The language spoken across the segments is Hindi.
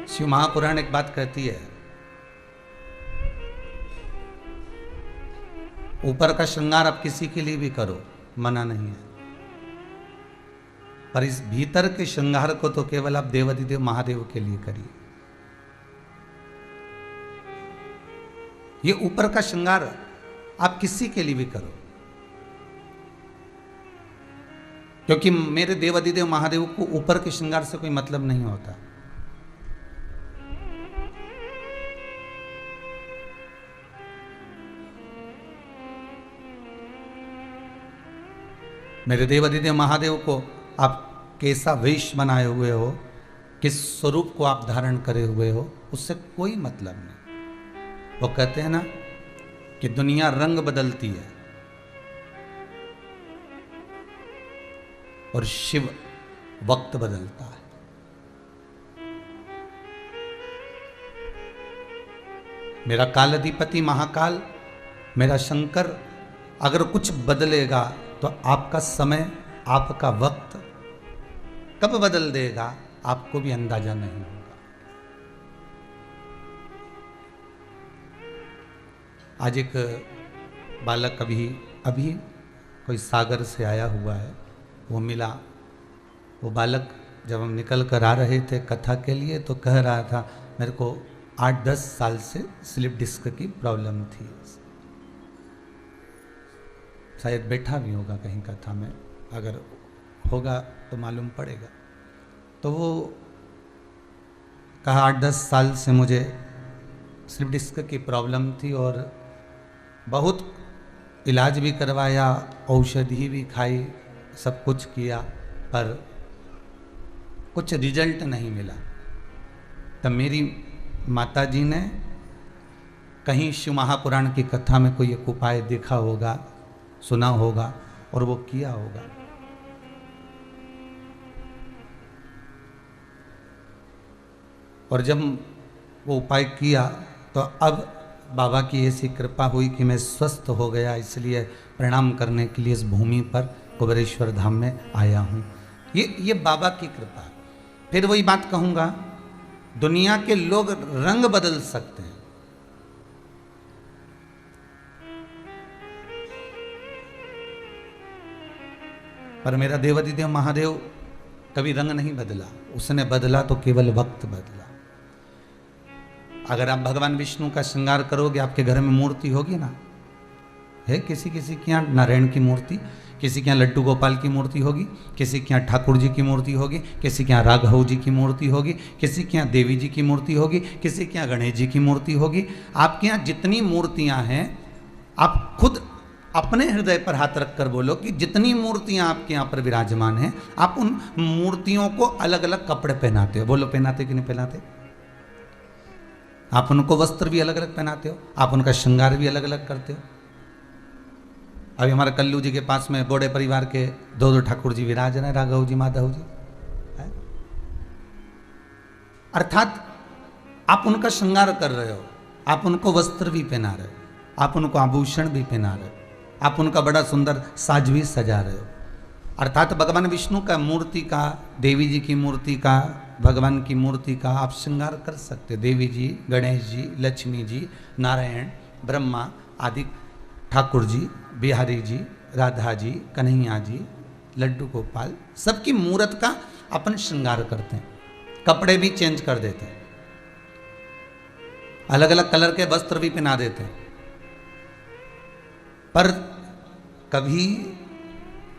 शिव महापुराण एक बात कहती है, ऊपर का श्रृंगार आप किसी के लिए भी करो, मना नहीं है, पर इस भीतर के श्रृंगार को तो केवल आप देवाधिदेव महादेव के लिए करिए। ये ऊपर का श्रृंगार आप किसी के लिए भी करो, क्योंकि मेरे देवाधिदेव महादेव को ऊपर के श्रृंगार से कोई मतलब नहीं होता। मेरे देवाधिदेव महादेव को आप कैसा वेश बनाए हुए हो, किस स्वरूप को आप धारण करे हुए हो, उससे कोई मतलब नहीं। वो कहते हैं ना कि दुनिया रंग बदलती है और शिव वक्त बदलता है। मेरा कालाधिपति महाकाल, मेरा शंकर अगर कुछ बदलेगा तो आपका समय, आपका वक्त कब बदल देगा आपको भी अंदाजा नहीं होगा। आज एक बालक अभी कोई सागर से आया हुआ है, वो मिला। वो बालक जब हम निकल कर आ रहे थे कथा के लिए तो कह रहा था, मेरे को 8-10 साल से स्लिप डिस्क की प्रॉब्लम थी। शायद बैठा भी होगा कहीं कथा में, अगर होगा तो मालूम पड़ेगा। तो वो कहा 8-10 साल से मुझे स्लिप डिस्क की प्रॉब्लम थी और बहुत इलाज भी करवाया, औषधि भी खाई, सब कुछ किया, पर कुछ रिजल्ट नहीं मिला। तब मेरी माताजी ने कहीं शिव महापुराण की कथा में कोई एक उपाय देखा होगा, सुना होगा और वो किया होगा। और जब वो उपाय किया तो अब बाबा की ऐसी कृपा हुई कि मैं स्वस्थ हो गया, इसलिए प्रणाम करने के लिए इस भूमि पर कुबेरेश्वर धाम में आया हूँ। ये बाबा की कृपा। फिर वही बात कहूँगा, दुनिया के लोग रंग बदल सकते हैं, पर मेरा देवाधिदेव महादेव कभी रंग नहीं बदला। उसने बदला तो केवल वक्त बदला। अगर आप भगवान विष्णु का श्रृंगार करोगे, आपके घर में मूर्ति होगी ना, है किसी किसी के यहाँ नारायण की मूर्ति, किसी के यहाँ लड्डू गोपाल की मूर्ति होगी, किसी के यहाँ ठाकुर जी की मूर्ति होगी, किसी के यहाँ राघव जी की मूर्ति होगी, किसी के यहाँ देवी जी की मूर्ति होगी, किसी के यहाँ गणेश जी की मूर्ति होगी। आपके यहाँ जितनी मूर्तियाँ हैं, आप खुद अपने हृदय पर हाथ रखकर बोलो कि जितनी मूर्तियां आपके यहाँ पर विराजमान हैं, आप उन मूर्तियों को अलग अलग कपड़े पहनाते हो। बोलो, पहनाते कि नहीं पहनाते? आप उनको वस्त्र भी अलग अलग पहनाते हो, आप उनका श्रृंगार भी अलग अलग करते हो। अभी हमारे कल्लू जी के पास में बोड़े परिवार के 2 ठाकुर जी विराज रहे, राघव जी, माधव जी। अर्थात आप उनका श्रृंगार कर रहे हो, आप उनको वस्त्र भी पहना रहे हो, आप उनको आभूषण भी पहना रहे हो, आप उनका बड़ा सुंदर साज भी सजा रहे हो। अर्थात भगवान विष्णु का मूर्ति का, देवी जी की मूर्ति का, भगवान की मूर्ति का आप श्रृंगार कर सकते। देवी जी, गणेश जी, लक्ष्मी जी, नारायण, ब्रह्मा आदि, ठाकुर जी, बिहारी जी, राधा जी, कन्हैया जी, लड्डू गोपाल, सबकी मूर्त का अपन श्रृंगार करते हैं। कपड़े भी चेंज कर देते हैं, अलग अलग कलर के वस्त्र भी पहना देते हैं। पर कभी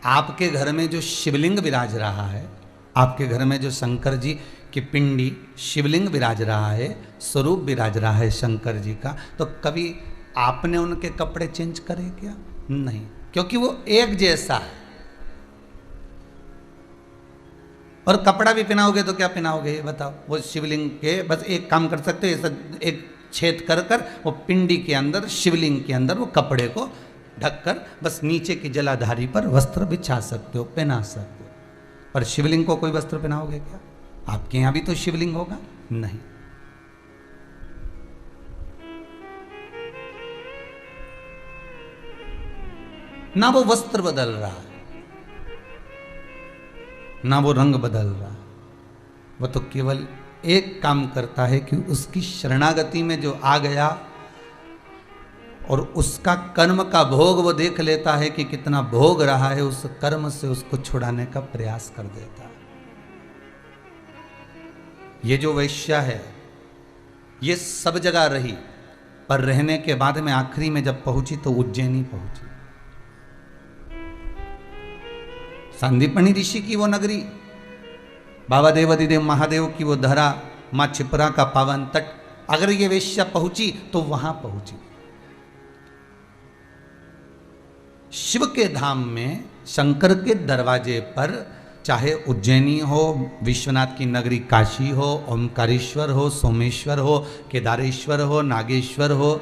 आपके घर में जो शिवलिंग विराज रहा है, आपके घर में जो शंकर जी की पिंडी शिवलिंग विराज रहा है, स्वरूप विराज रहा है शंकर जी का, तो कभी आपने उनके कपड़े चेंज करे क्या? नहीं, क्योंकि वो एक जैसा है। और कपड़ा भी पहनाओगे तो क्या पहनाओगे, बताओ? वो शिवलिंग के बस एक काम कर सकते हो, एक छेद कर कर वो पिंडी के अंदर, शिवलिंग के अंदर वो कपड़े को ढककर बस नीचे की जलाधारी पर वस्त्र बिछा सकते हो, पहना सकते हो। पर शिवलिंग को कोई वस्त्र पहनाओगे क्या? आपके यहां भी तो शिवलिंग होगा? नहीं। ना वो वस्त्र बदल रहा है, ना वो रंग बदल रहा है, वो तो केवल एक काम करता है कि उसकी शरणागति में जो आ गया और उसका कर्म का भोग वो देख लेता है कि कितना भोग रहा है, उस कर्म से उसको छुड़ाने का प्रयास कर देता है। ये जो वैश्या है ये सब जगह रही, पर रहने के बाद में आखिरी में जब पहुंची तो उज्जैनी पहुंची। सांदीपनी ऋषि की वो नगरी, बाबा देवादिदेव महादेव की वो धरा, मां छिपरा का पावन तट, अगर ये वेश्या पहुंची तो वहां पहुंची। शिव के धाम में शंकर के दरवाजे पर, चाहे उज्जैनी हो, विश्वनाथ की नगरी काशी हो, ओमकारेश्वर हो, सोमेश्वर हो, केदारेश्वर हो, नागेश्वर हो,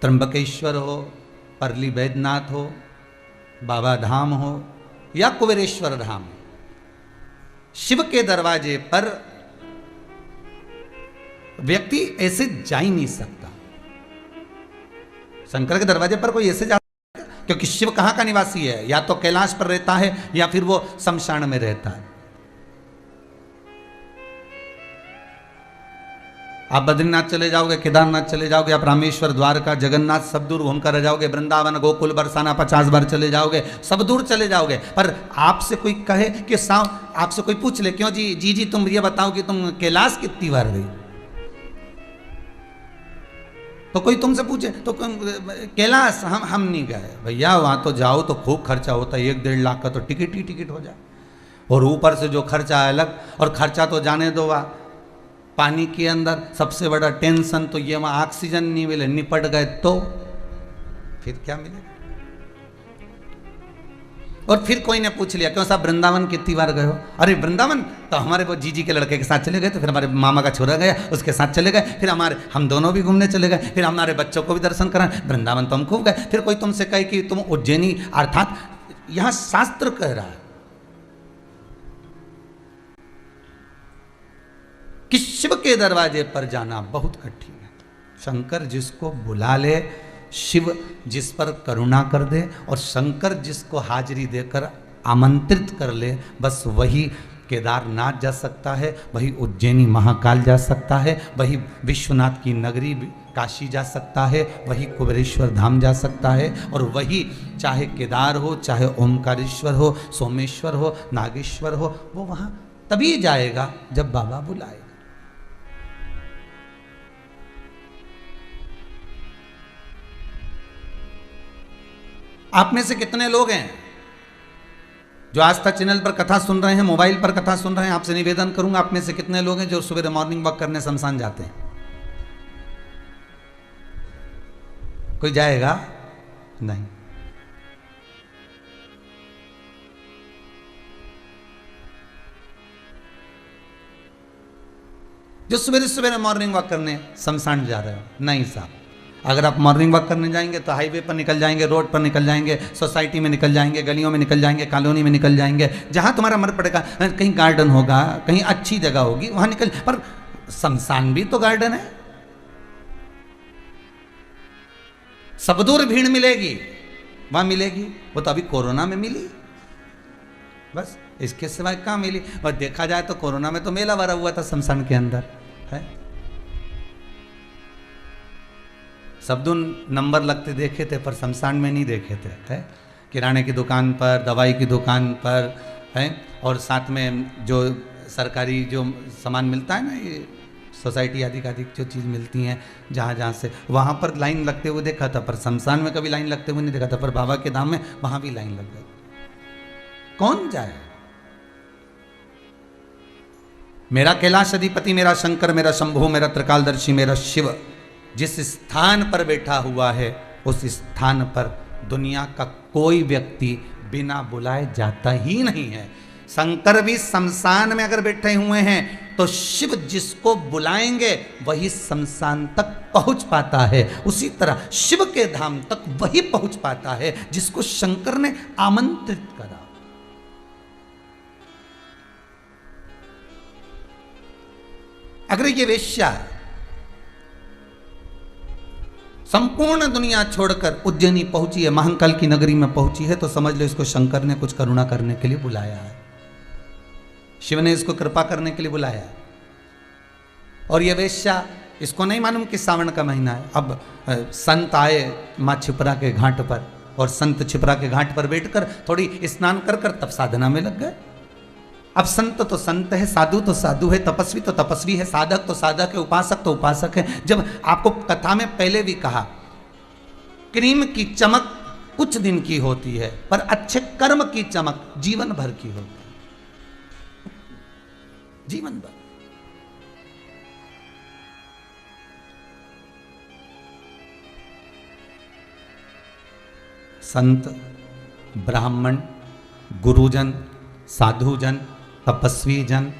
त्र्यंबकेश्वर हो, परली वैद्यनाथ हो, बाबा धाम हो या कुबेरेश्वर धाम, शिव के दरवाजे पर व्यक्ति ऐसे जा ही नहीं सकता। शंकर के दरवाजे पर कोई ऐसे जा, क्योंकि शिव कहां का निवासी है, या तो कैलाश पर रहता है या फिर वो शमशान में रहता है। आप बद्रीनाथ चले जाओगे, केदारनाथ चले जाओगे, आप रामेश्वर, द्वारका, जगन्नाथ सब दूर घूमकर रह जाओगे, वृंदावन, गोकुल, बरसाना 50 बार चले जाओगे, सब दूर चले जाओगे। पर आपसे कोई कहे कि आपसे कोई पूछ ले, क्यों जी तुम ये बताओ कि तुम कैलाश कितनी बार गई, तो कोई तुमसे पूछे तो कैलाश हम नहीं गए भैया, वहां तो जाओ तो खूब खर्चा होता है, 1-1.5 लाख का तो टिकट ही टिकट हो जाए, और ऊपर से जो खर्चा है अलग। और खर्चा तो जाने दो, वहाँ पानी के अंदर सबसे बड़ा टेंशन तो ये, वहां ऑक्सीजन नहीं मिले, निपट गए तो फिर क्या मिलेगा। और फिर कोई ने पूछ लिया, क्यों साहब वृंदावन कितनी बार गए हो? अरे वृंदावन तो हमारे वो जीजी के लड़के के साथ चले गए, तो फिर हमारे मामा का छोरा गया उसके साथ चले गए, फिर हम दोनों भी घूमने चले गए, फिर हमारे बच्चों को भी दर्शन कराएं, वृंदावन तो हम खूब गए। फिर कोई तुमसे कहे कि तुम उज्जैनी, अर्थात यहां शास्त्र कह रहा है कि शिव के दरवाजे पर जाना बहुत कठिन है। शंकर जिसको बुला ले, शिव जिस पर करुणा कर दे, और शंकर जिसको हाजिरी देकर आमंत्रित कर ले, बस वही केदारनाथ जा सकता है, वही उज्जैनी महाकाल जा सकता है, वही विश्वनाथ की नगरी काशी जा सकता है, वही कुबेरेश्वर धाम जा सकता है, और वही चाहे केदार हो, चाहे ओमकारेश्वर हो, सोमेश्वर हो, नागेश्वर हो, वो वहाँ तभी जाएगा जब बाबा बुलाएगा। आप में से कितने लोग हैं जो आस्था चैनल पर कथा सुन रहे हैं, मोबाइल पर कथा सुन रहे हैं? आपसे निवेदन करूंगा, आप में से कितने लोग हैं जो सुबह मॉर्निंग वॉक करने शमशान जाते हैं? कोई जाएगा? नहीं। जो सुबह सुबह मॉर्निंग वॉक करने शमशान जा रहे हो, नहीं साहब। अगर आप मॉर्निंग वॉक करने जाएंगे तो हाईवे पर निकल जाएंगे, रोड पर निकल जाएंगे, सोसाइटी में निकल जाएंगे, गलियों में निकल जाएंगे, कॉलोनी में निकल जाएंगे, जहां तुम्हारा मन पड़ेगा, कहीं गार्डन होगा, कहीं अच्छी जगह होगी, वहां निकल। पर शमशान भी तो गार्डन है, सब दूर भीड़ मिलेगी, वहां मिलेगी, वो तो अभी कोरोना में मिली, बस इसके सिवाय कहाँ मिली। और देखा जाए तो कोरोना में तो मेला भरा हुआ था शमशान के अंदर है, सब नंबर लगते देखे थे, पर शमशान में नहीं देखे थे, है? किराने की दुकान पर, दवाई की दुकान पर, है? और साथ में जो सरकारी जो सामान मिलता है ना, ये सोसाइटी आदि का जो चीज़ मिलती हैं जहाँ जहाँ से, वहाँ पर लाइन लगते हुए देखा था, पर शमशान में कभी लाइन लगते हुए नहीं देखा था। पर बाबा के धाम में वहाँ भी लाइन लग गई। कौन जाए? मेरा कैलाश अधिपति, मेरा शंकर, मेरा शंभु, मेरा त्रिकालदर्शी, मेरा शिव जिस स्थान पर बैठा हुआ है, उस स्थान पर दुनिया का कोई व्यक्ति बिना बुलाए जाता ही नहीं है। शंकर भी शमशान में अगर बैठे हुए हैं तो शिव जिसको बुलाएंगे वही शमशान तक पहुंच पाता है। उसी तरह शिव के धाम तक वही पहुंच पाता है जिसको शंकर ने आमंत्रित करा। अगर ये वेश्या संपूर्ण दुनिया छोड़कर उज्जैनी पहुंची है, महाकाल की नगरी में पहुंची है, तो समझ लो इसको शंकर ने कुछ करुणा करने के लिए बुलाया है, शिव ने इसको कृपा करने के लिए बुलाया है। और ये वेश्या, इसको नहीं मालूम कि सावन का महीना है। अब संत आए माँ छिपरा के घाट पर, और संत छिपरा के घाट पर बैठकर थोड़ी स्नान कर कर तब साधना में लग गए। अब संत तो संत है, साधु तो साधु है, तपस्वी तो तपस्वी है, साधक तो साधक है, उपासक तो उपासक है। जब आपको कथा में पहले भी कहा, क्रीम की चमक कुछ दिन की होती है, पर अच्छे कर्म की चमक जीवन भर की होती है, जीवन भर। संत, ब्राह्मण, गुरुजन, साधुजन, तपस्वी जन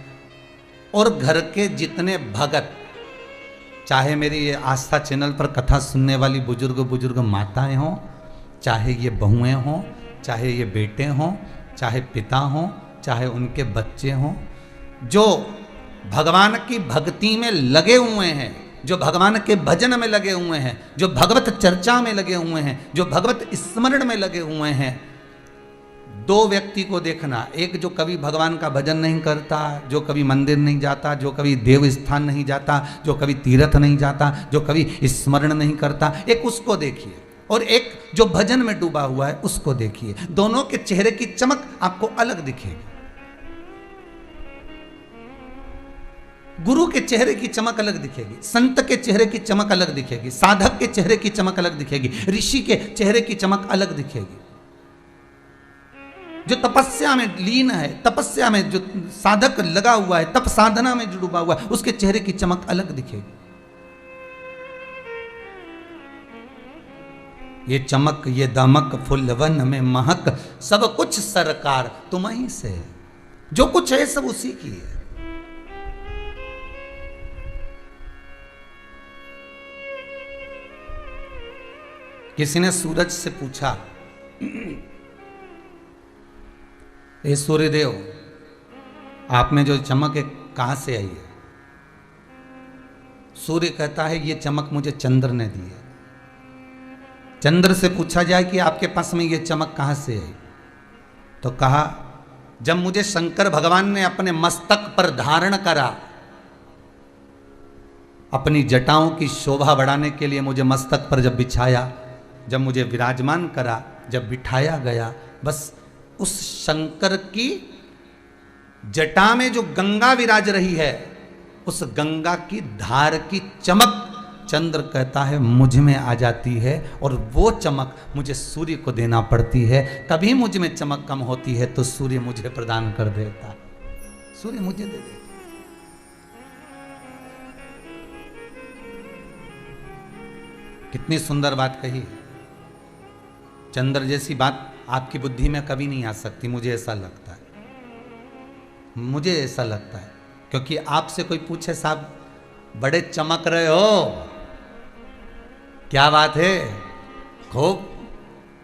और घर के जितने भगत, चाहे मेरी ये आस्था चैनल पर कथा सुनने वाली बुजुर्ग माताएं हों, चाहे ये बहुएं हों, चाहे ये बेटे हों, चाहे पिता हों, चाहे उनके बच्चे हों, जो भगवान की भक्ति में लगे हुए हैं, जो भगवान के भजन में लगे हुए हैं, जो भगवत चर्चा में लगे हुए हैं, जो भगवत स्मरण में लगे हुए हैं, दो व्यक्ति को देखना। एक जो कभी भगवान का भजन नहीं करता, जो कभी मंदिर नहीं जाता, जो कभी देव स्थान नहीं जाता, जो कभी तीर्थ नहीं जाता, जो कभी स्मरण नहीं करता, एक उसको देखिए, और एक जो भजन में डूबा हुआ है उसको देखिए। दोनों के चेहरे की चमक आपको अलग दिखेगी। गुरु के चेहरे की चमक अलग दिखेगी, संत के चेहरे की चमक अलग दिखेगी, साधक के चेहरे की चमक अलग दिखेगी, ऋषि के चेहरे की चमक अलग दिखेगी। जो तपस्या में लीन है, तपस्या में जो साधक लगा हुआ है, तप साधना में जो डूबा हुआ है, उसके चेहरे की चमक अलग दिखेगी। ये चमक, ये दमक, फुलवन में महक, सब कुछ सरकार तुम्हीं से है। जो कुछ है सब उसी की है। किसी ने सूरज से पूछा, ये सूर्यदेव, आप में जो चमक है कहां से आई है? सूर्य कहता है ये चमक मुझे चंद्र ने दी है। चंद्र से पूछा जाए कि आपके पास में ये चमक कहां से आई, तो कहा जब मुझे शंकर भगवान ने अपने मस्तक पर धारण करा, अपनी जटाओं की शोभा बढ़ाने के लिए मुझे मस्तक पर जब बिछाया, जब मुझे विराजमान करा, जब बिठाया गया, बस उस शंकर की जटा में जो गंगा विराज रही है, उस गंगा की धार की चमक चंद्र कहता है मुझ में आ जाती है, और वो चमक मुझे सूर्य को देना पड़ती है। कभी मुझ में चमक कम होती है तो सूर्य मुझे प्रदान कर देता, सूर्य मुझे दे देता। कितनी सुंदर बात कही। चंद्र जैसी बात आपकी बुद्धि में कभी नहीं आ सकती, मुझे ऐसा लगता है, मुझे ऐसा लगता है। क्योंकि आपसे कोई पूछे साहब बड़े चमक रहे हो, क्या बात है, खूब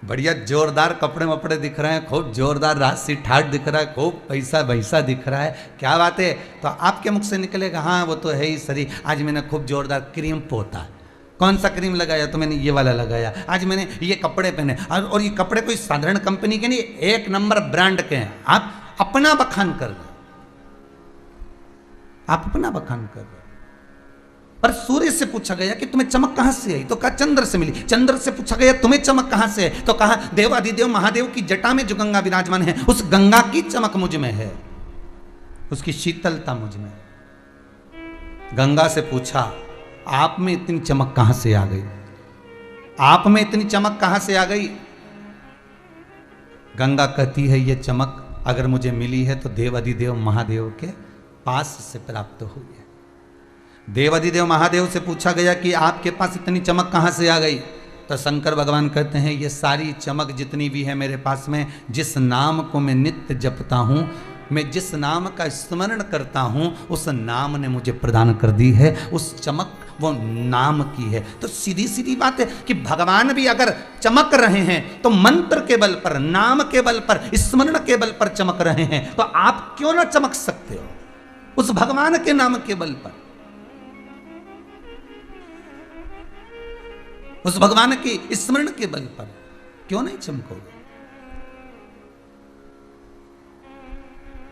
बढ़िया जोरदार कपड़े वपड़े दिख रहे हैं, खूब जोरदार राशि ठाट दिख रहा है, खूब पैसा वैसा दिख रहा है, क्या बात है, तो आपके मुख से निकलेगा हाँ वो तो है ही सरी, आज मैंने खूब जोरदार क्रीम पोता। कौन सा क्रीम लगाया? तो मैंने ये वाला लगाया। आज मैंने ये कपड़े पहने, और ये कपड़े कोई साधारण कंपनी के नहीं, एक नंबर ब्रांड के हैं। आप अपना बखान कर रहे, आप अपना बखान कर रहे। पर सूर्य से पूछा गया कि तुम्हें चमक कहां से आई, तो कहा चंद्र से मिली। चंद्र से पूछा गया तुम्हें चमक कहां से है, तो कहा देव अधिदेव महादेव की जटा में जो गंगा विराजमान है, उस गंगा की चमक मुझ में है, उसकी शीतलता मुझ में। गंगा से पूछा आप में इतनी चमक कहां से आ गई, आप में इतनी चमक कहां से आ गई? गंगा कहती है ये चमक अगर मुझे मिली है तो देव अधिदेव महादेव के पास से प्राप्त हुई है। देव अधिदेव महादेव से पूछा गया कि आपके पास इतनी चमक कहां से आ गई, तो शंकर भगवान कहते हैं ये सारी चमक जितनी भी है मेरे पास में, जिस नाम को मैं नित्य जपता हूं, मैं जिस नाम का स्मरण करता हूं, उस नाम ने मुझे प्रदान कर दी है। उस चमक वो नाम की है। तो सीधी सीधी बात है कि भगवान भी अगर चमक रहे हैं तो मंत्र के बल पर, नाम के बल पर, स्मरण के बल पर चमक रहे हैं, तो आप क्यों ना चमक सकते हो उस भगवान के नाम के बल पर, उस भगवान के स्मरण के बल पर क्यों नहीं चमकोगे?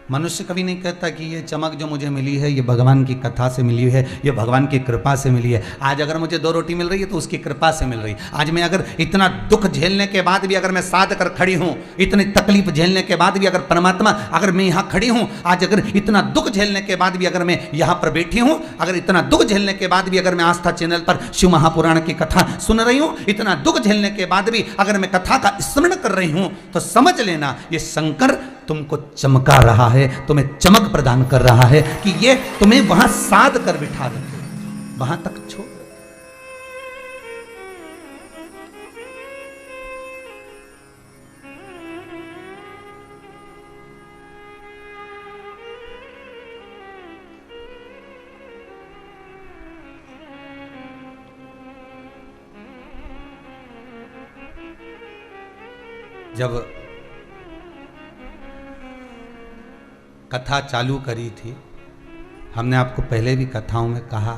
मनुष्य कभी नहीं कहता कि ये चमक जो मुझे मिली है ये भगवान की कथा से मिली है, ये भगवान की कृपा से मिली है। आज अगर मुझे 2 रोटी मिल रही है तो उसकी कृपा से मिल रही है। आज मैं अगर इतना दुख झेलने के बाद भी अगर मैं साध कर खड़ी हूँ, इतनी तकलीफ झेलने के बाद भी अगर परमात्मा, अगर मैं यहाँ खड़ी हूँ, आज अगर इतना दुख झेलने के बाद भी अगर मैं यहाँ पर बैठी हूँ, अगर इतना दुख झेलने के बाद भी अगर मैं आस्था चैनल पर शिव महापुराण की कथा सुन रही हूँ, इतना दुख झेलने के बाद भी अगर मैं कथा का स्मरण कर रही हूँ, तो समझ लेना ये शंकर तुमको चमका रहा है, तुम्हें चमक प्रदान कर रहा है कि ये तुम्हें वहां साध कर बिठा रखे, वहां तक छोड़। जब कथा चालू करी थी, हमने आपको पहले भी कथाओं में कहा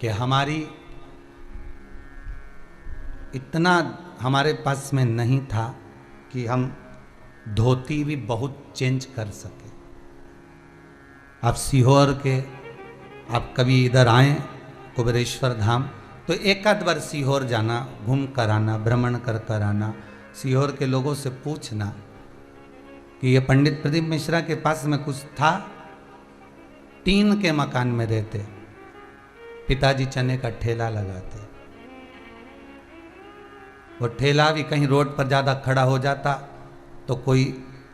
कि हमारी इतना हमारे पास में नहीं था कि हम धोती भी बहुत चेंज कर सके। आप सीहोर के, आप कभी इधर आए कुबेरेश्वर धाम, तो एक आध बार सीहोर जाना, घूम कर आना, भ्रमण कर कर आना, सीहोर के लोगों से पूछना कि ये पंडित प्रदीप मिश्रा के पास में कुछ था। टीन के मकान में रहते, पिताजी चने का ठेला लगाते। वो ठेला भी कहीं रोड पर ज़्यादा खड़ा हो जाता तो कोई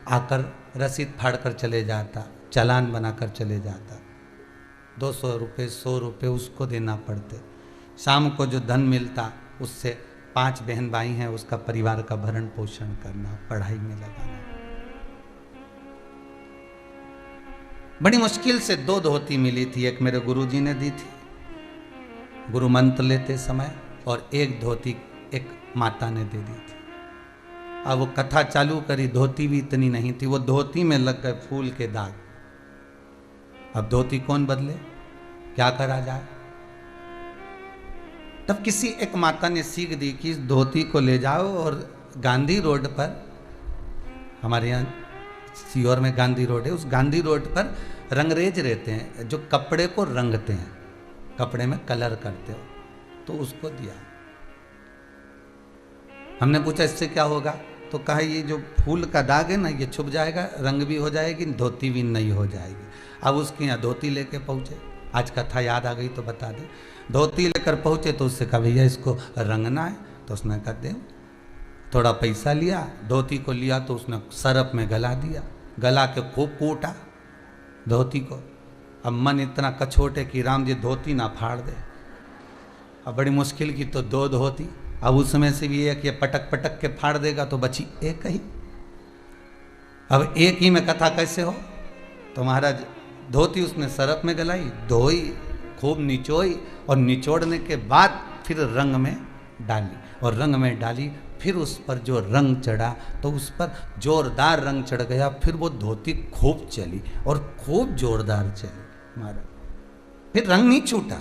आकर रसीद फाड़ कर चले जाता, चालान बनाकर चले जाता। 200 रुपये 100 रुपये उसको देना पड़ते। शाम को जो धन मिलता उससे 5 बहन भाई हैं, उसका परिवार का भरण पोषण करना, पढ़ाई में लगाना। बड़ी मुश्किल से 2 धोती मिली थी। एक मेरे गुरुजी ने दी थी गुरु मंत्र लेते समय, और एक धोती एक माता ने दे दी थी। अब वो कथा चालू करी, धोती भी इतनी नहीं थी, वो धोती में लग गए फूल के दाग। अब धोती कौन बदले, क्या करा जाए? तब किसी एक माता ने सीख दी कि इस धोती को ले जाओ और गांधी रोड पर, हमारे यहाँ सीहोर में गांधी रोड है, उस गांधी रोड पर रंगरेज रहते हैं जो कपड़े को रंगते हैं, कपड़े में कलर करते हो, तो उसको दिया। हमने पूछा इससे क्या होगा, तो कहा ये जो फूल का दाग है ना, ये छुप जाएगा, रंग भी हो जाएगी, धोती भी नई हो जाएगी। अब उसके यहाँ धोती लेके पहुँचे, आज कथा याद आ गई तो बता दे। धोती लेकर पहुँचे तो उससे कहा भैया इसको रंगना है, तो उसने कहा दे। थोड़ा पैसा लिया, धोती को लिया तो उसने सरफ में गला दिया, गला के खूब कूटा धोती को। अब मन इतना कछोटे कि राम जी धोती ना फाड़ दे। अब बड़ी मुश्किल की तो 2 धोती, अब उसमें से भी एक ये पटक पटक के फाड़ देगा तो बची एक ही। अब एक ही में कथा कैसे हो? तो महाराज धोती उसने सरफ में गलाई, धोई, खूब निचोई, और निचोड़ने के बाद फिर रंग में डाली, और रंग में डाली, फिर उस पर जो रंग चढ़ा तो उस पर जोरदार रंग चढ़ गया। फिर वो धोती खूब चली और खूब जोरदार चली महाराज, फिर रंग नहीं छूटा।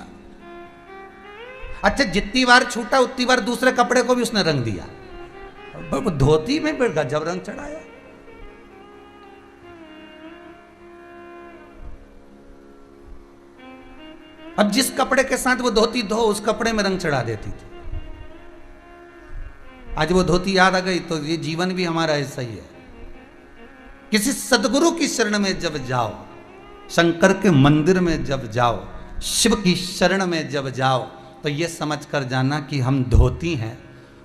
अच्छा, जितनी बार छूटा उतनी बार दूसरे कपड़े को भी उसने रंग दिया, वो धोती में फिर गजब रंग चढ़ाया। अब जिस कपड़े के साथ वो धोती धो, उस कपड़े में रंग चढ़ा देती थी। आज वो धोती याद आ गई तो ये जीवन भी हमारा ऐसा ही है। किसी सदगुरु की शरण में जब जाओ, शंकर के मंदिर में जब जाओ, शिव की शरण में जब जाओ, तो ये समझ कर जाना कि हम धोती हैं,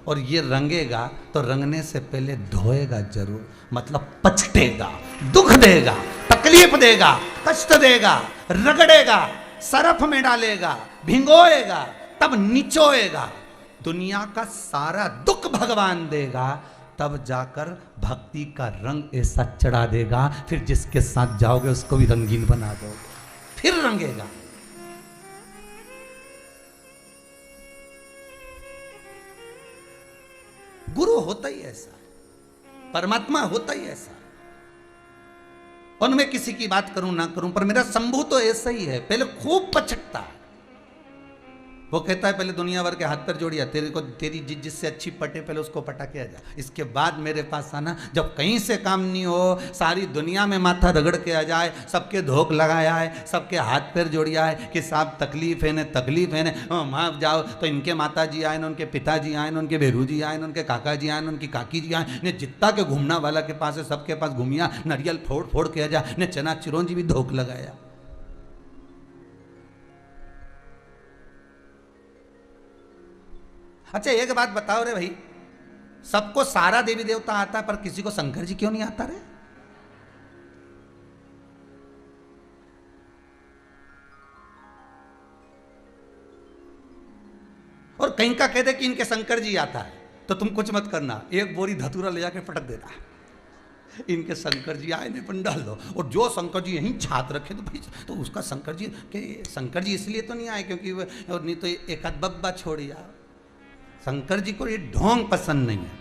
और ये रंगेगा तो रंगने से पहले धोएगा जरूर, मतलब पछटेगा, दुख देगा, तकलीफ देगा, कष्ट देगा, रगड़ेगा, सरफ में डालेगा, भिंगोएगा, तब निचोएगा, दुनिया का सारा दुख भगवान देगा, तब जाकर भक्ति का रंग ऐसा चढ़ा देगा। फिर जिसके साथ जाओगे उसको भी रंगीन बना दोगे, फिर रंगेगा। गुरु होता ही ऐसा, परमात्मा होता ही ऐसा। और मैं किसी की बात करूं ना करूं, पर मेरा शंभू तो ऐसा ही है। पहले खूब पछटता, वो कहता है पहले दुनिया भर के हाथ पर जोड़िया, तेरे को तेरी जिससे अच्छी पटे पहले उसको पटा के आ जा, इसके बाद मेरे पास आना। जब कहीं से काम नहीं हो, सारी दुनिया में माथा रगड़ के आ जाए, सबके धोख लगाया है, सबके हाथ पैर जोड़िया है कि साहब तकलीफ है ने, तकलीफ है ने, वहाँ जाओ तो इनके माता जी आए, उनके पिताजी आए, उनके बेरू जी आए, उनके काका जी आए, उनकी काकी जी आए, ने जितना के घूमना वाला के पास है सबके पास घूमिया, नारियल फोड़ फोड़ के आ जा, ने चना चिरौंजी भी धोख लगाया। अच्छा एक बात बताओ रे भाई, सबको सारा देवी देवता आता है पर किसी को शंकर जी क्यों नहीं आता रे? और कहीं का कह दे कि इनके शंकर जी आता है तो तुम कुछ मत करना, एक बोरी धतूरा ले जाके पटक देना, इनके शंकर जी आए ने पंडाल दो, और जो शंकर जी यहीं छात रखे तो भाई तो उसका शंकर जी के शंकर जी इसलिए तो नहीं आए क्योंकि और नहीं तो एक आध बब्बा छोड़िया। शंकर जी को ये ढोंग पसंद नहीं है,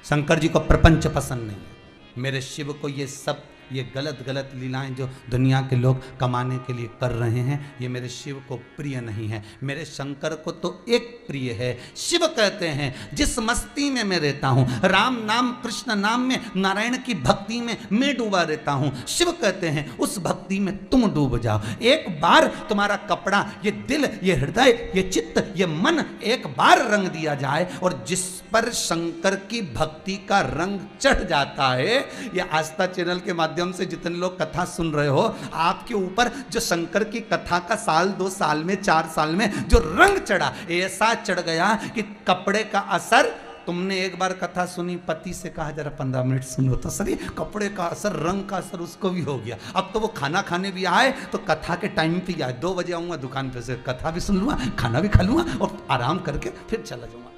शंकर जी को प्रपंच पसंद नहीं है। मेरे शिव को ये सब ये गलत गलत लीलाएं जो दुनिया के लोग कमाने के लिए कर रहे हैं, ये मेरे शिव को प्रिय नहीं है। मेरे शंकर को तो एक प्रिय है। शिव कहते हैं जिस मस्ती में मैं रहता हूँ, राम नाम कृष्ण नाम में, नारायण की भक्ति में मैं डूबा रहता हूँ। शिव कहते हैं उस भक्ति में तुम डूब जाओ। एक बार तुम्हारा कपड़ा, ये दिल, ये हृदय, ये चित्त, ये मन एक बार रंग दिया जाए, और जिस पर शंकर की भक्ति का रंग चढ़ जाता है, ये आस्था चैनल के माध्यम से जितने लोग कथा सुन रहे हो, आपके ऊपर जो शंकर की कथा का साल 2 साल में 4 साल में जो रंग चढ़ा, ऐसा चढ़ गया कि कपड़े का असर, तुमने एक बार कथा सुनी, पति से कहा जरा 15 मिनट सुनो तो सही, कपड़े का असर, रंग का असर उसको भी हो गया। अब तो वो खाना खाने भी आए तो कथा के टाइम पे आए, 2 बजे आऊंगा दुकान पे से, कथा भी सुन लूंगा, खाना भी खा लूंगा और आराम करके फिर चला जाऊंगा।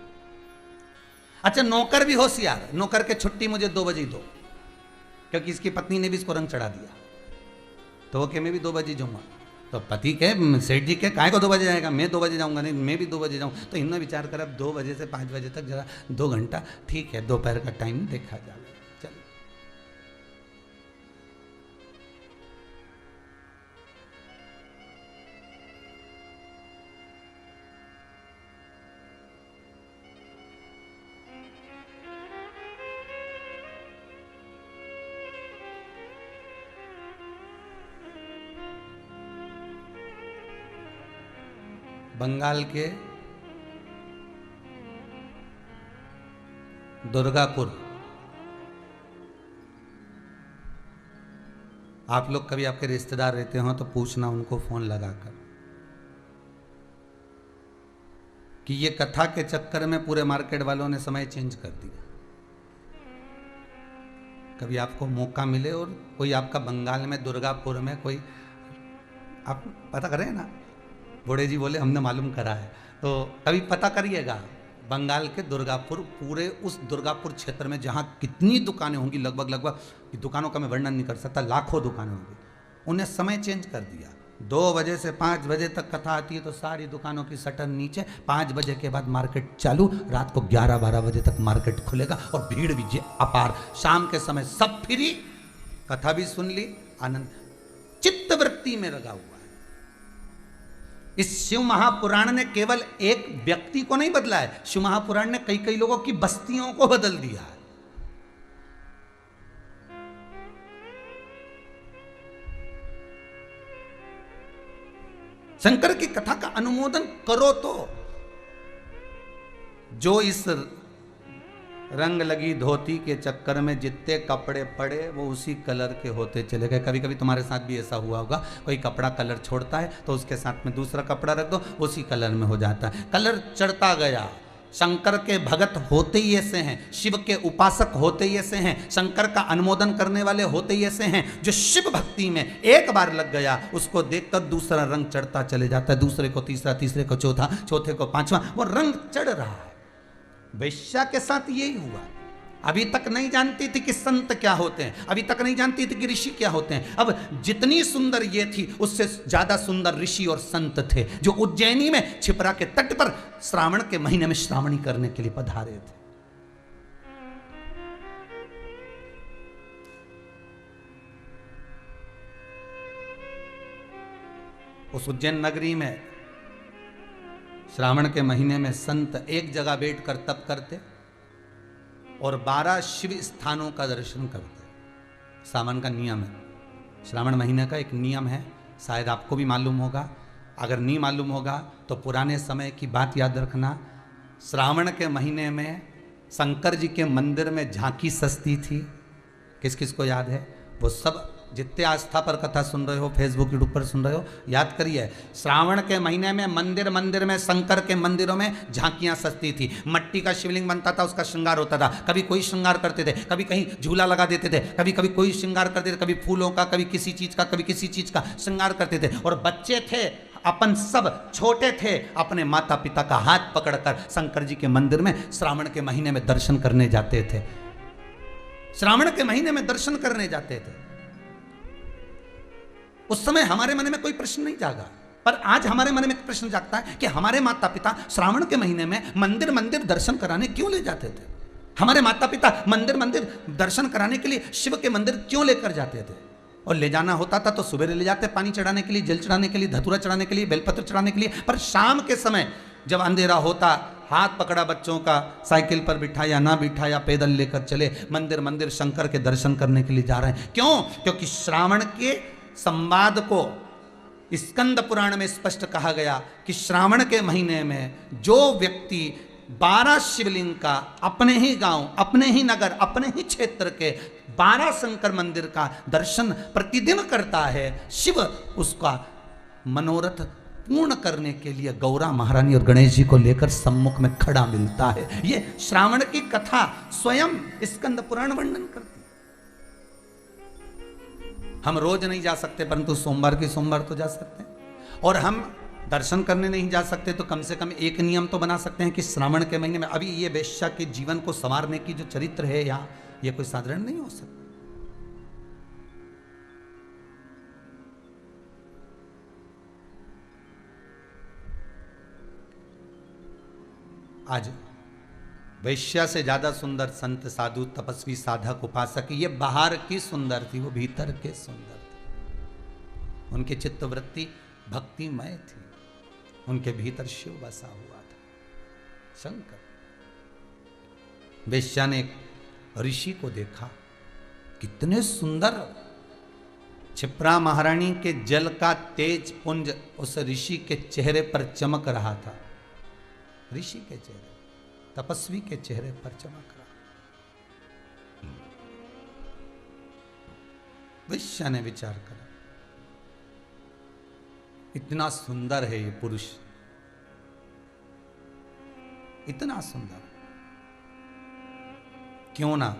अच्छा नौकर भी होशियार, नौकर के छुट्टी मुझे 2 बजे दो, क्योंकि इसकी पत्नी ने भी इसको रंग चढ़ा दिया, तो वो के मैं भी 2 बजे जाऊंगा। तो पति के सेठ जी के काहे को 2 बजे जाएगा, मैं 2 बजे जाऊंगा, नहीं मैं भी 2 बजे जाऊँ। तो इन्होंने विचार करा 2 बजे से 5 बजे तक जरा 2 घंटा ठीक है, दोपहर का टाइम देखा जाए। चलो बंगाल के दुर्गापुर, आप लोग कभी आपके रिश्तेदार रहते हो तो पूछना उनको फोन लगाकर कि ये कथा के चक्कर में पूरे मार्केट वालों ने समय चेंज कर दिया। कभी आपको मौका मिले और कोई आपका बंगाल में दुर्गापुर में कोई, आप पता करें ना, बूढ़े जी बोले हमने मालूम करा है, तो कभी पता करिएगा बंगाल के दुर्गापुर, पूरे उस दुर्गापुर क्षेत्र में जहाँ कितनी दुकानें होंगी, लगभग दुकानों का मैं वर्णन नहीं कर सकता, लाखों दुकानें होंगी, उन्हें समय चेंज कर दिया। 2 बजे से 5 बजे तक कथा आती है तो सारी दुकानों की शटर नीचे, 5 बजे के बाद मार्केट चालू, रात को 11-12 बजे तक मार्केट खुलेगा और भीड़ भी अपार। शाम के समय सब फ्री, कथा भी सुन ली, आनंद चित्त वृत्ति में लगा हुआ। इस शिव महापुराण ने केवल एक व्यक्ति को नहीं बदला है, शिव महापुराण ने कई कई लोगों की बस्तियों को बदल दिया है। शंकर की कथा का अनुमोदन करो तो जो इस रंग लगी धोती के चक्कर में जितने कपड़े पड़े वो उसी कलर के होते चले गए। कभी कभी तुम्हारे साथ भी ऐसा हुआ होगा, कोई कपड़ा कलर छोड़ता है तो उसके साथ में दूसरा कपड़ा रख दो, उसी कलर में हो जाता है, कलर चढ़ता गया। शंकर के भगत होते ही ऐसे हैं, शिव के उपासक होते ही ऐसे हैं, शंकर का अनुमोदन करने वाले होते ही ऐसे हैं। जो शिव भक्ति में एक बार लग गया उसको देखकर दूसरा रंग चढ़ता चले जाता है, दूसरे को तीसरा, तीसरे को चौथा, चौथे को पांचवा, वो रंग चढ़ रहा है। वैश्या के साथ यही हुआ। अभी तक नहीं जानती थी कि संत क्या होते हैं, अभी तक नहीं जानती थी कि ऋषि क्या होते हैं। अब जितनी सुंदर ये थी उससे ज्यादा सुंदर ऋषि और संत थे जो उज्जैनी में छिपरा के तट पर श्रावण के महीने में श्रावणी करने के लिए पधारे थे। उस उज्जैन नगरी में श्रावण के महीने में संत एक जगह बैठकर तप करते और 12 शिव स्थानों का दर्शन करते। सावन का नियम है, श्रावण महीने का एक नियम है, शायद आपको भी मालूम होगा, अगर नहीं मालूम होगा तो पुराने समय की बात याद रखना। श्रावण के महीने में शंकर जी के मंदिर में झांकी सस्ती थी। किस किस को याद है? वो सब जितने आस्था पर कथा सुन रहे हो, फेसबुक यूट्यूब पर सुन रहे हो, याद करिए। श्रावण के महीने में मंदिर में शंकर के मंदिरों में झांकियां सस्ती थी। मट्टी का शिवलिंग बनता था, उसका श्रृंगार होता था। कभी कोई श्रृंगार करते थे, कभी कहीं झूला लगा देते थे, कभी कभी कोई श्रृंगार करते थे, कभी फूलों का, कभी किसी चीज का, कभी किसी चीज का श्रृंगार करते थे। और बच्चे थे अपन, सब छोटे थे, अपने माता पिता का हाथ पकड़कर शंकर जी के मंदिर में श्रावण के महीने में दर्शन करने जाते थे। श्रावण के महीने में दर्शन करने जाते थे। उस समय हमारे मन में कोई प्रश्न नहीं जागा, पर आज हमारे मन में प्रश्न जागता है कि हमारे माता पिता श्रावण के महीने में मंदिर दर्शन कराने क्यों ले जाते थे? हमारे माता पिता मंदिर दर्शन कराने के लिए शिव के मंदिर क्यों लेकर जाते थे? और ले जाना होता था तो सुबह ले जाते, पानी चढ़ाने के लिए, जल चढ़ाने के लिए, धतूरा चढ़ाने के लिए, बेलपत्र चढ़ाने के लिए। पर शाम के समय जब अंधेरा होता, हाथ पकड़ा बच्चों का, साइकिल पर बिठाया ना बिठाया, पैदल लेकर चले मंदिर शंकर के दर्शन करने के लिए जा रहे हैं। क्यों? क्योंकि श्रावण के संवाद को स्कंद पुराण में स्पष्ट कहा गया कि श्रावण के महीने में जो व्यक्ति 12 शिवलिंग का अपने ही गांव, अपने ही नगर, अपने ही क्षेत्र के 12 शंकर मंदिर का दर्शन प्रतिदिन करता है, शिव उसका मनोरथ पूर्ण करने के लिए गौरा महारानी और गणेश जी को लेकर सम्मुख में खड़ा मिलता है। ये श्रावण की कथा स्वयं स्कंद पुराण वर्णन करती। हम रोज नहीं जा सकते, परंतु सोमवार की सोमवार तो जा सकते हैं। और हम दर्शन करने नहीं जा सकते तो कम से कम एक नियम तो बना सकते हैं कि श्रावण के महीने में, अभी ये वेश्या के जीवन को संवारने की जो चरित्र है यहाँ, ये कोई साधारण नहीं हो सकता। आज वैश्या से ज्यादा सुंदर संत, साधु, तपस्वी, साधक, उपासक, ये बाहर की सुंदर थी, वो भीतर के सुंदर थे। उनकी चित्तवृत्ति भक्तिमय थी, उनके भीतर शिव बसा हुआ था, शंकर। वैश्या ने एक ऋषि को देखा, कितने सुंदर, क्षिप्रा महारानी के जल का तेज पुंज उस ऋषि के चेहरे पर चमक रहा था। ऋषि के चेहरे, तपस्वी के चेहरे पर चमक रहा। वैश्या ने विचार करा, इतना सुंदर है ये पुरुष, इतना सुंदर, क्यों ना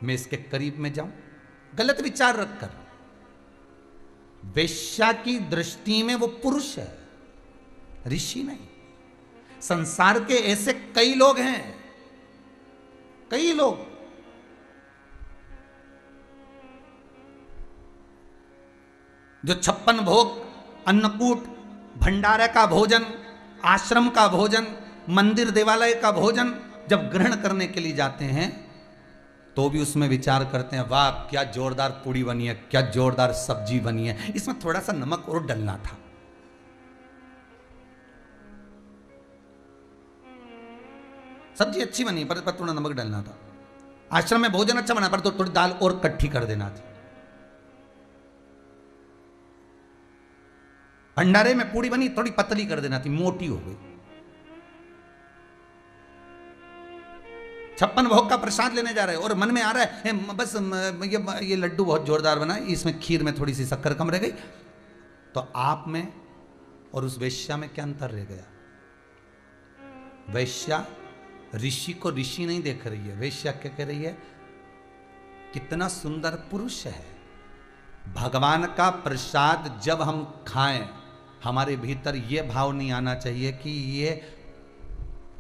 मैं इसके करीब में जाऊं। गलत विचार रखकर, वैश्या की दृष्टि में वो पुरुष है, ऋषि नहीं। संसार के ऐसे कई लोग हैं, कई लोग जो 56 भोग, अन्नकूट, भंडारे का भोजन, आश्रम का भोजन, मंदिर देवालय का भोजन जब ग्रहण करने के लिए जाते हैं तो भी उसमें विचार करते हैं, वाह क्या जोरदार पूड़ी बनी है, क्या जोरदार सब्जी बनी है, इसमें थोड़ा सा नमक और डलना था। सब्जी अच्छी बनी पर थोड़ा नमक डालना था। आश्रम में भोजन अच्छा बना पर तो थोड़ी दाल और कट्ठी कर देना थी। भंडारे में पूड़ी बनी, थोड़ी पतली कर देना थी, मोटी हो गई। 56 भोग का प्रसाद लेने जा रहे हैं और मन में आ रहा है बस ये लड्डू बहुत जोरदार बना, इसमें खीर में थोड़ी सी शक्कर कम रह गई। तो आप में और उस वैश्या में क्या अंतर रह गया? वैश्या ऋषि को ऋषि नहीं देख रही है, वैश्या क्या कह रही है, कितना सुंदर पुरुष है। भगवान का प्रसाद जब हम खाएं, हमारे भीतर ये भाव नहीं आना चाहिए कि ये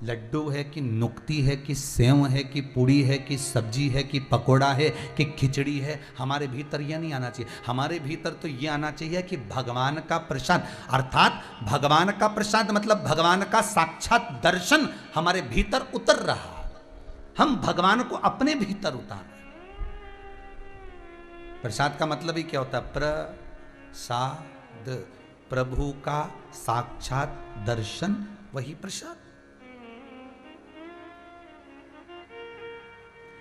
लड्डू है कि नुक्ती है कि सेव है कि पूड़ी है कि सब्जी है कि पकोड़ा है कि खिचड़ी है। हमारे भीतर यह नहीं आना चाहिए। हमारे भीतर तो ये आना चाहिए कि भगवान का प्रसाद, अर्थात भगवान का प्रसाद मतलब भगवान का साक्षात दर्शन हमारे भीतर उतर रहा, हम भगवान को अपने भीतर उतार रहे। प्रसाद का मतलब ही क्या होता है? प्रसाद, प्रभु का साक्षात दर्शन वही प्रसाद।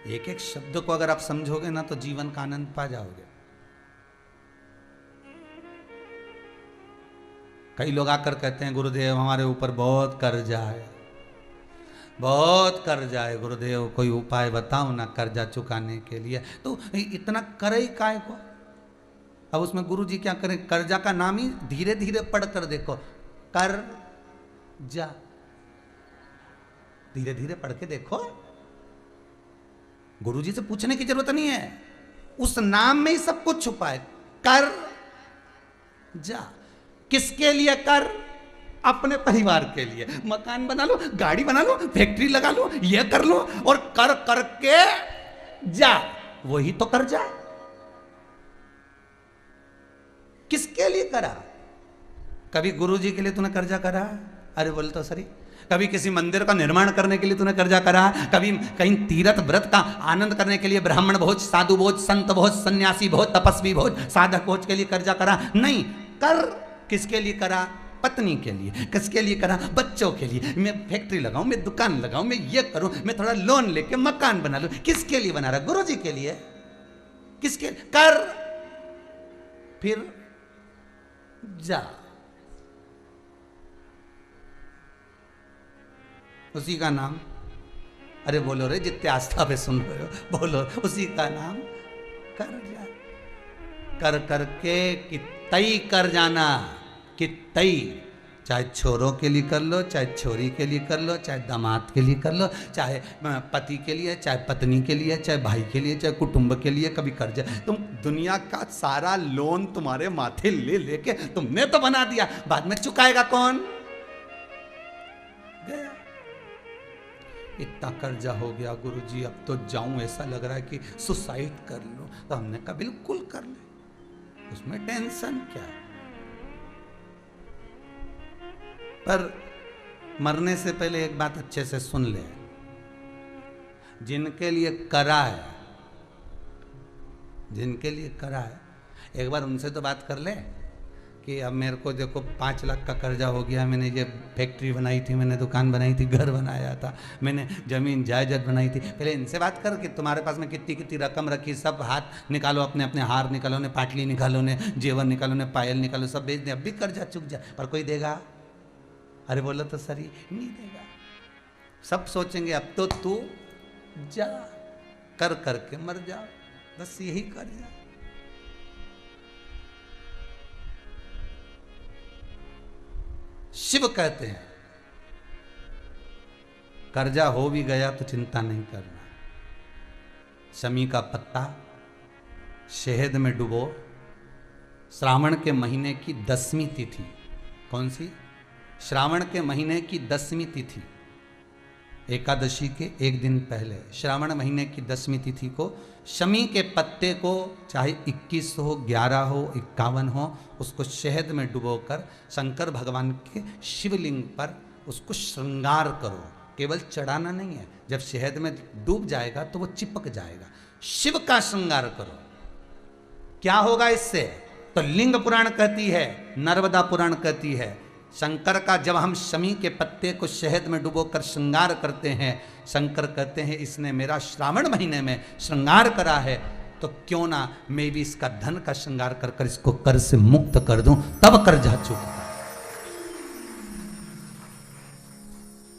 एक एक शब्द को अगर आप समझोगे ना तो जीवन का आनंद पा जाओगे। कई लोग आकर कहते हैं गुरुदेव हमारे ऊपर बहुत कर्जा है, बहुत कर्जा है गुरुदेव, कोई उपाय बताओ ना कर्जा चुकाने के लिए। तो इतना करे काय को? अब उसमें गुरु जी क्या करें, कर्जा का नाम ही धीरे धीरे पढ़ कर देखो, कर जा, धीरे धीरे पढ़ के देखो। गुरु जी से पूछने की जरूरत नहीं है, उस नाम में ही सब कुछ छुपा है। कर जा, किसके लिए कर? अपने परिवार के लिए। मकान बना लो, गाड़ी बना लो, फैक्ट्री लगा लो, ये कर लो, और कर करके जा, वही तो कर जा। किसके लिए करा? कभी गुरु जी के लिए तूने कर्जा करा? अरे बोल तो सही। कभी किसी मंदिर का निर्माण करने के लिए तूने कर्जा करा? कभी कहीं तीर्थ व्रत का आनंद करने के लिए ब्राह्मण भोज, साधु भोज, संत भोज, सन्यासी भोज, तपस्वी भोज, साधक भोज के लिए कर्जा करा? नहीं। कर किसके लिए करा? पत्नी के लिए। किसके लिए करा? बच्चों के लिए। मैं फैक्ट्री लगाऊं, मैं दुकान लगाऊं, मैं ये करूं, मैं थोड़ा लोन लेके मकान बना लूं। किसके लिए बना रहा? गुरु जी के लिए। किसके? कर, फिर जा, उसी का नाम। अरे बोलो रे, जितने आस्था पे सुन रहे हो बोलो, उसी का नाम कर जा। कर करके कितई कर जाना, कितई। चाहे छोरों के लिए कर लो, चाहे छोरी के लिए कर लो, चाहे दामाद के लिए कर लो, चाहे पति के लिए, चाहे पत्नी के लिए, चाहे भाई के लिए, चाहे कुटुंब के लिए। कभी कर्जा, तुम दुनिया का सारा लोन तुम्हारे माथे ले लेके तुमने तो बना दिया, बाद में चुकाएगा कौन? गया। इतना कर्जा हो गया गुरुजी, अब तो जाऊं, ऐसा लग रहा है कि सुसाइड कर लो। तो हमने कहा बिल्कुल कर ले, उसमें टेंशन क्या है। पर मरने से पहले एक बात अच्छे से सुन ले, जिनके लिए करा है, जिनके लिए करा है, एक बार उनसे तो बात कर ले कि अब मेरे को देखो 5 लाख का कर्जा हो गया, मैंने ये फैक्ट्री बनाई थी, मैंने दुकान बनाई थी, घर बनाया था, मैंने जमीन जायदाद बनाई थी। पहले इनसे बात कर कि तुम्हारे पास में कितनी कितनी रकम रखी, सब हाथ निकालो, अपने अपने हार निकालो, ने पाटली निकालो, ने जेवर निकालो, ने पायल निकालो, सब बेच दे, अब भी कर्जा चुक जा। पर कोई देगा? अरे बोलो तो सही, नहीं देगा। सब सोचेंगे अब तो तू जा, कर करके मर जा, बस यही कर जा। शिव कहते हैं कर्जा हो भी गया तो चिंता नहीं करना, शमी का पत्ता शहद में डुबो, श्रावण के महीने की 10वीं तिथि। कौन सी? श्रावण के महीने की 10वीं तिथि, एकादशी के एक दिन पहले, श्रावण महीने की 10वीं तिथि को शमी के पत्ते को, चाहे 21 हो, 11 हो, 51 हो, उसको शहद में डुबोकर शंकर भगवान के शिवलिंग पर उसको श्रृंगार करो। केवल चढ़ाना नहीं है, जब शहद में डूब जाएगा तो वो चिपक जाएगा। शिव का श्रृंगार करो। क्या होगा इससे? तो लिंग पुराण कहती है, नर्मदा पुराण कहती है, शंकर का जब हम शमी के पत्ते को शहद में डुबोकर श्रृंगार करते हैं, शंकर कहते हैं इसने मेरा श्रावण महीने में श्रृंगार करा है, तो क्यों ना मैं भी इसका धन का श्रृंगार कर कर इसको कर से मुक्त कर दूं, तब कर्जा चुकता,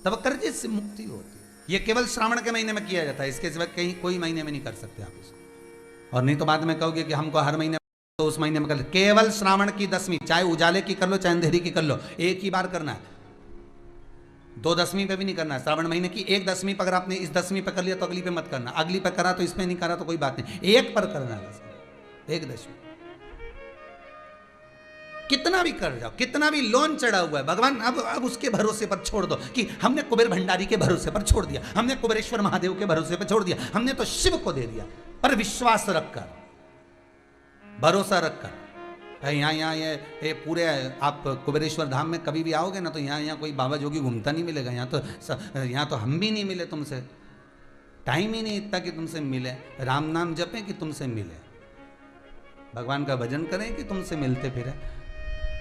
तब कर्जे से मुक्ति होती है। ये केवल श्रावण के महीने में किया जाता है, इसके सिवा कहीं कोई महीने में नहीं कर सकते आप इसको। और नहीं तो बाद में कहोगे कि हमको हर महीने तो उस महीने में कर ले। केवल श्रावण की 10वीं, चाहे उजाले की कर लो, चाहे अंधेरी की कर लो, एक ही बार करना है। 2 10वीं पे भी नहीं करना है। श्रावण महीने की 1 10वीं पर अगर आपने इस 10वीं पे कर लिया तो अगली पे मत करना, अगली पे करा तो इसमें नहीं करा तो कोई बात नहीं, एक पर करना है बस, 1 10वीं। कितना भी कर जाओ, कितना भी लोन चढ़ा हुआ है, भगवान अब उसके भरोसे पर छोड़ दो कि हमने कुबेर भंडारी के भरोसे पर छोड़ दिया, हमने कुबेरेश्वर महादेव के भरोसे पर छोड़ दिया, हमने तो शिव को दे दिया। पर विश्वास रखकर, भरोसा रखकर, यहाँ ये पूरे आप कुबेरेश्वर धाम में कभी भी आओगे ना तो यहाँ कोई बाबा जोगी घूमता नहीं मिलेगा। यहाँ तो हम भी नहीं मिले तुमसे, टाइम ही नहीं इतना कि तुमसे मिले। राम नाम जपें कि तुमसे मिले, भगवान का भजन करें कि तुमसे मिलते फिरे।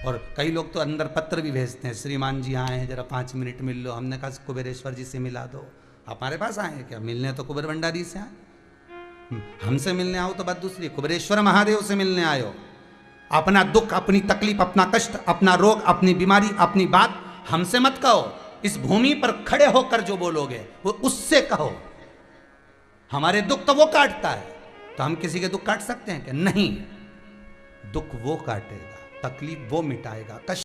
और कई लोग तो अंदर पत्र भी भेजते हैं, श्रीमान जी आए हैं जरा 5 मिनट मिल लो। हमने कहा कुबेरेश्वर जी से मिला दो। हमारे पास आए हैं क्या? मिलने तो कुबेर भंडारी से आए। हमसे मिलने आओ तो बात दूसरी, कुबेरेश्वर महादेव से मिलने आयो। अपना दुख, अपनी तकलीफ, अपना कष्ट, अपना रोग, अपनी बीमारी, अपनी बात हमसे मत कहो। इस भूमि पर खड़े होकर जो बोलोगे वो उससे कहो। हमारे दुख तो वो काटता है, तो हम किसी के दुख काट सकते हैं क्या? नहीं, दुख वो काटेगा, तकलीफ वो मिटाएगा, कष्ट